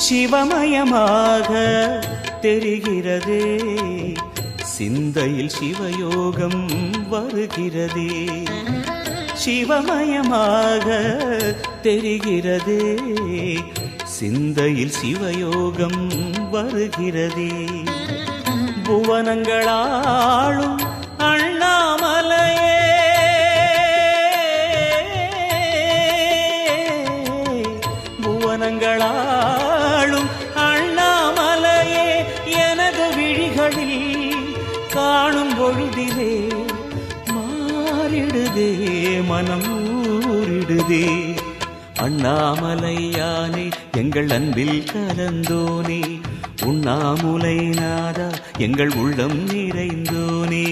சிவமயமாக தெரிகிறதே, சிந்தையில் சிவயோகம் வருகிறதே. சிவமயமாக தெரிகிறதே, சிந்தையில் சிவயோகம் வருகிறதே. புவனங்களாளும் அண்ணாமலையே, புவனங்களாளும் அண்ணாமலையே, எனது விழிகளில் காணும் பொழுதிலே மாறிடுதே, மனம் ஊறிடுதே. அண்ணாமலையானே எங்கள் அன்பில் கலந்தோனே, உண்ணாமுலை நாதா எங்கள் உள்ளம் நிறைந்தோனே.